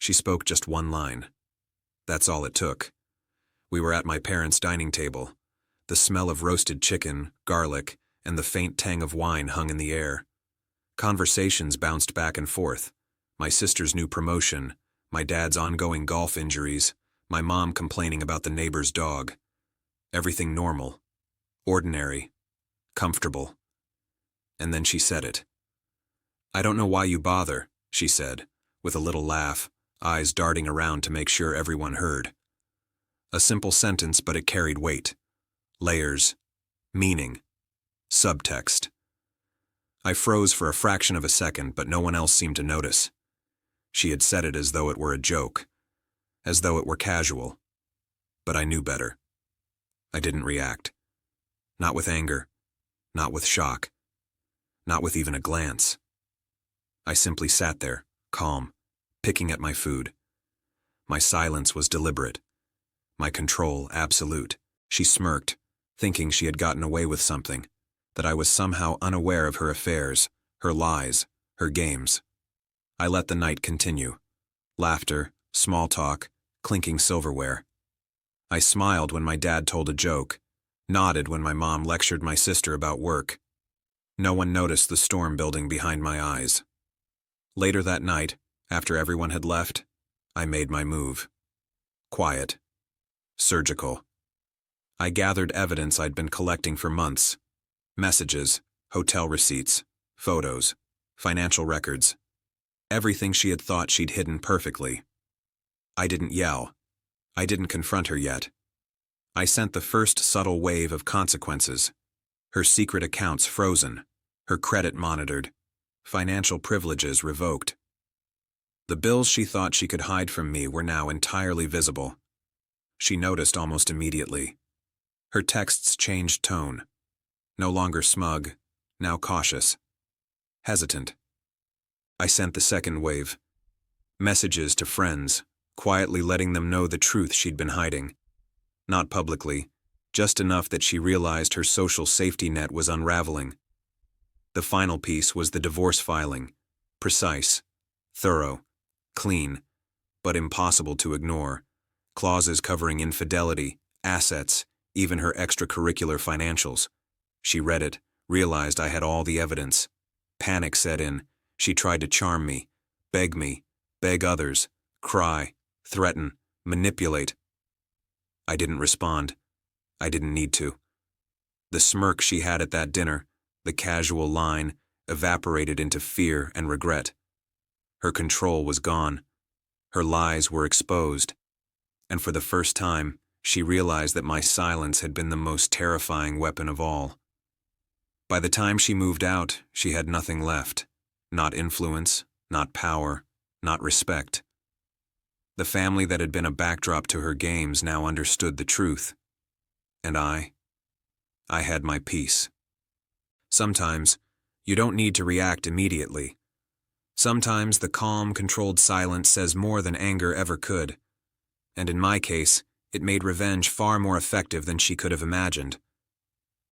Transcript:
She spoke just one line. That's all it took. We were at my parents' dining table. The smell of roasted chicken, garlic, and the faint tang of wine hung in the air. Conversations bounced back and forth. My sister's new promotion, my dad's ongoing golf injuries, my mom complaining about the neighbor's dog. Everything normal, ordinary, comfortable. And then she said it. "I don't know why you bother," she said, with a little laugh, eyes darting around to make sure everyone heard. A simple sentence, but it carried weight. Layers, meaning, subtext. I froze for a fraction of a second, but no one else seemed to notice. She had said it as though it were a joke, as though it were casual. But I knew better. I didn't react. Not with anger, not with shock, not with even a glance. I simply sat there, calm, picking at my food. My silence was deliberate. My control absolute. She smirked, thinking she had gotten away with something, that I was somehow unaware of her affairs, her lies, her games. I let the night continue. Laughter, small talk, clinking silverware. I smiled when my dad told a joke, nodded when my mom lectured my sister about work. No one noticed the storm building behind my eyes. Later that night, after everyone had left, I made my move. Quiet. Surgical. I gathered evidence I'd been collecting for months. Messages, hotel receipts, photos, financial records. Everything she had thought she'd hidden perfectly. I didn't yell. I didn't confront her yet. I sent the first subtle wave of consequences. Her secret accounts frozen, her credit monitored, financial privileges revoked. The bills she thought she could hide from me were now entirely visible. She noticed almost immediately. Her texts changed tone. No longer smug, now cautious. Hesitant. I sent the second wave. Messages to friends, quietly letting them know the truth she'd been hiding. Not publicly, just enough that she realized her social safety net was unraveling. The final piece was the divorce filing. Precise, thorough, clean, but impossible to ignore. Clauses covering infidelity, assets, even her extracurricular financials. She read it, realized I had all the evidence. Panic set in. She tried to charm me, beg others, cry, threaten, manipulate. I didn't respond. I didn't need to. The smirk she had at that dinner, the casual line, evaporated into fear and regret. Her control was gone. Her lies were exposed. And for the first time, she realized that my silence had been the most terrifying weapon of all. By the time she moved out, she had nothing left. Not influence, not power, not respect. The family that had been a backdrop to her games now understood the truth. And I had my peace. Sometimes, you don't need to react immediately. Sometimes the calm, controlled silence says more than anger ever could. And in my case, it made revenge far more effective than she could have imagined.